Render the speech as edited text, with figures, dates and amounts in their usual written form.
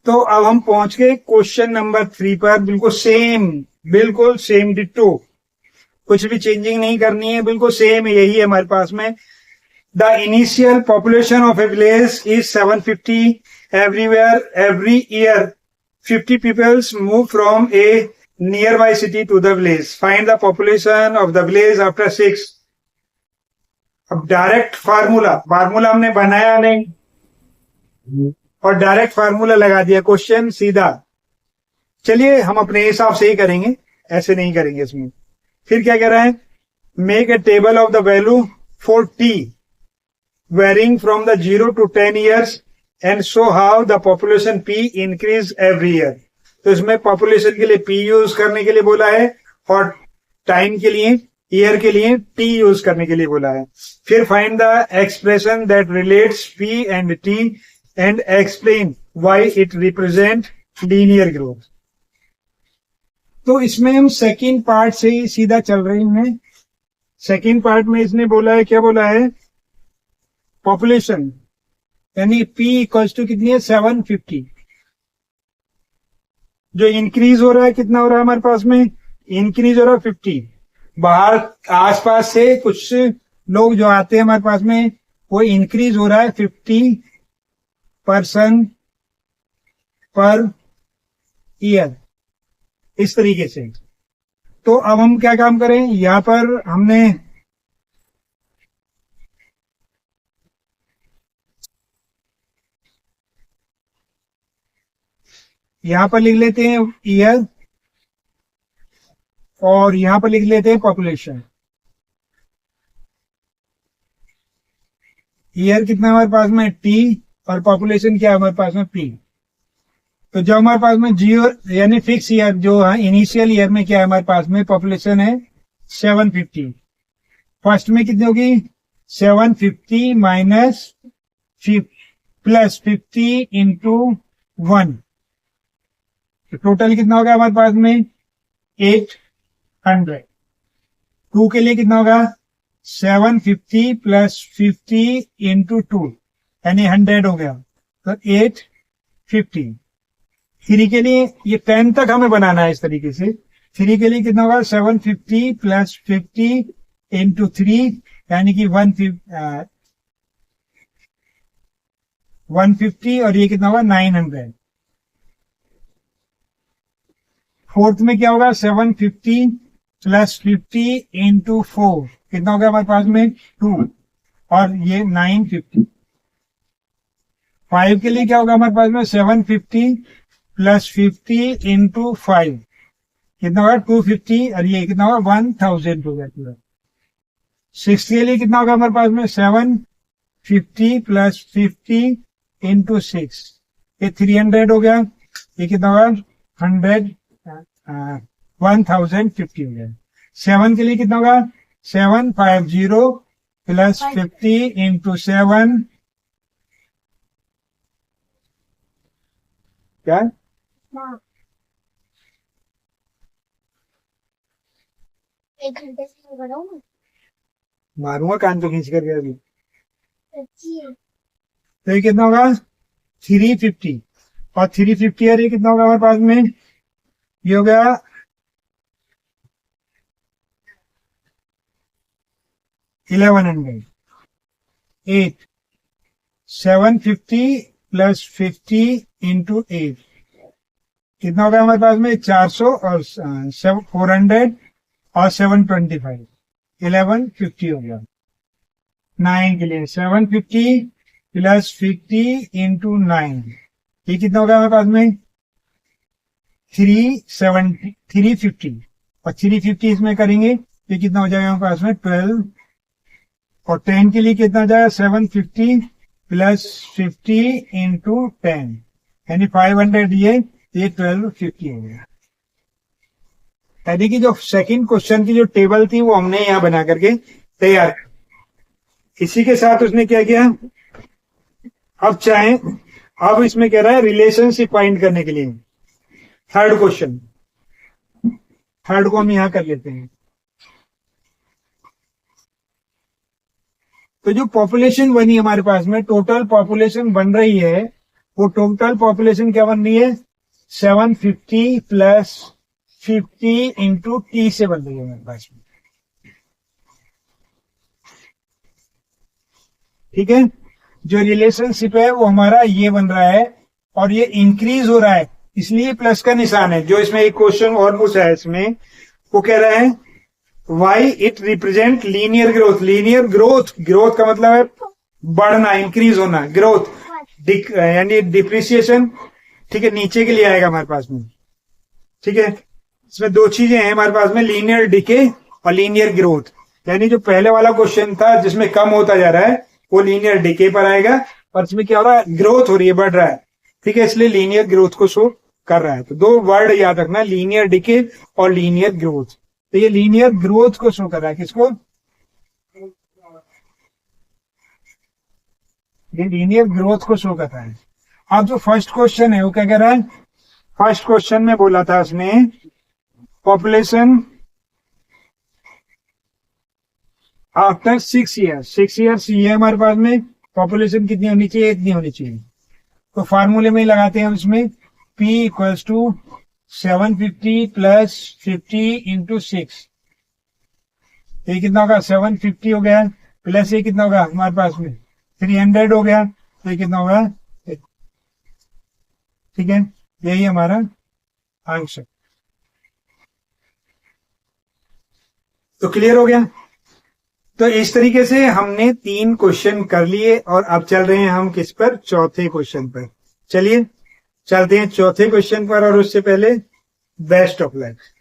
तो अब हम पहुंच गए क्वेश्चन नंबर 3 पर। बिल्कुल सेम डिट्टो, कुछ भी चेंजिंग नहीं करनी है, बिल्कुल सेम यही है हमारे पास में। The initial population of a village is 750 everywhere every year 50 peoples move from a nearby city to the village. Find the population of the village after 6। अब डायरेक्ट फार्मूला हमने बनाया नहीं और डायरेक्ट फार्मूला लगा दिया question सीधा। चलिए हम अपने हिसाब से ही करेंगे, ऐसे नहीं करेंगे इसमें। फिर क्या कह रहा है, make a table of the value for T varying from the 0 to 10 years and show how the population P increase every year. तो इसमें पॉपुलेशन के लिए पी यूज करने के लिए बोला है और टाइम के लिए, ईयर के लिए टी यूज करने के लिए बोला है। फिर find the expression that relates P and T and explain why it represent linear growth. तो इसमें हम सेकेंड पार्ट से ही सीधा चल रहे हैं। सेकेंड पार्ट में इसने बोला है, क्या बोला है, पॉपुलेशन यानी P इक्वल्स टू कितनी है 750। जो इंक्रीज हो रहा है कितना हो रहा है हमारे पास में, इंक्रीज हो रहा है 50। बाहर आसपास से कुछ लोग जो आते हैं हमारे पास में, वो इंक्रीज हो रहा है 50% पर ईयर, इस तरीके से। तो अब हम क्या काम करें, यहां पर हमने यहां पर लिख लेते हैं ईयर और यहां पर लिख लेते हैं पॉपुलेशन। ईयर कितना हमारे पास में टी और पॉपुलेशन क्या है हमारे पास में पी। तो जो हमारे पास में जीरो यानी फिक्स ईयर जो है, इनिशियल ईयर में क्या है हमारे पास में पॉपुलेशन है 750। फर्स्ट में कितनी होगी 750 माइनस प्लस 50 इंटू 1, टोटल कितना होगा हमारे पास में 800। 2 के लिए कितना होगा 750 प्लस 50 इंटू 2 यानी 100 हो गया, तो 850। 3 के लिए ये 10 तक हमें बनाना है इस तरीके से। 3 के लिए कितना होगा 750 प्लस 50 इंटू 3 यानी कि 150 और ये कितना होगा 900। फोर्थ में क्या होगा 750 प्लस 50 इंटू 4 कितना होगा हमारे पास में 2 और ये 950। 5 के लिए क्या होगा हमारे पास में 750 प्लस 50 इंटू 5 कितना होगा 250 और ये कितना होगा 1000 हो गया पूरा। 6 के लिए कितना होगा हमारे पास में 750 प्लस 50 इंटू 6 ये 300 हो गया, ये कितना होगा 1050 हो गया। 7 के लिए कितना होगा 750 प्लस 50 इंटू 7 क्या 1 घंटे से बनाऊंगा, मारूंगा कान तो खींच करके अभी। सच्ची है। तो ये कितना होगा 350 और 350 और ये कितना होगा हमारे पास में, ये हो गया 1100। 8 750 प्लस 50 इंटू 8 कितना होगा हमारे पास में 400 और 400 और 725 1150 हो गया। 9 के लिए 750 प्लस 50 इंटू 9 ये कितना होगा हमारे पास में 350 और 350 इसमें करेंगे ये कितना हो जाएगा हमारे पास में 12 और 10 के लिए कितना हो जाएगा 750 प्लस 50 इंटू 10 यानी 500 ये 1250 हो गया। यानी कि जो सेकंड क्वेश्चन की जो टेबल थी वो हमने यहाँ बना करके तैयार। इसी के साथ उसने क्या किया, अब इसमें कह रहा है रिलेशनशिप फाइंड करने के लिए थर्ड क्वेश्चन। थर्ड को हम यहां कर लेते हैं। तो जो पॉपुलेशन बनी हमारे पास में, टोटल पॉपुलेशन बन रही है वो टोटल पॉपुलेशन क्या बन रही है 750 प्लस 50 इंटू टी से बन रही है मेरे पास में। ठीक है, जो रिलेशनशिप है वो हमारा ये बन रहा है और ये इंक्रीज हो रहा है, इसलिए प्लस का निशान है। जो इसमें एक क्वेश्चन और पूछा है इसमें, वो कह रहा है why it represent linear growth. Linear growth, growth का मतलब है बढ़ना, इंक्रीज होना, ग्रोथ यानी डिप्रिसिएशन। ठीक है, नीचे के लिए आएगा हमारे पास में। ठीक है, इसमें दो चीजें हैं हमारे पास में, लीनियर डिके और लीनियर ग्रोथ। यानी जो पहले वाला क्वेश्चन था जिसमें कम होता जा रहा है वो लीनियर डिके पर आएगा, और इसमें क्या हो रहा है, ग्रोथ हो रही है, बढ़ रहा है। ठीक है, इसलिए लीनियर ग्रोथ को शो कर रहा है। तो दो वर्ड याद रखना, लीनियर डिके और लीनियर ग्रोथ। तो ये लीनियर ग्रोथ को शो कर रहा है, किसको, ये लीनियर ग्रोथ को शो कर रहा है। अब जो फर्स्ट क्वेश्चन है वो क्या कह रहा है, फर्स्ट क्वेश्चन में बोला था उसने पॉपुलेशन आफ्टर 6 ईयर्स। 6 ईयर्स ये हमारे पास में पॉपुलेशन कितनी होनी चाहिए, इतनी होनी चाहिए। तो फार्मूले में लगाते हैं उसमें P equals to 750 plus 50 into 6। ये कितना होगा, 750 हो गया, प्लस ये कितना होगा हमारे पास में 300 हो गया, तो ये कितना होगा। ठीक है, यही हमारा आंसर। तो क्लियर हो गया। तो इस तरीके से हमने 3 क्वेश्चन कर लिए और अब चल रहे हैं हम किस पर, चौथे क्वेश्चन पर। चलिए चलते हैं चौथे क्वेश्चन पर, और उससे पहले बेस्ट ऑफ लक।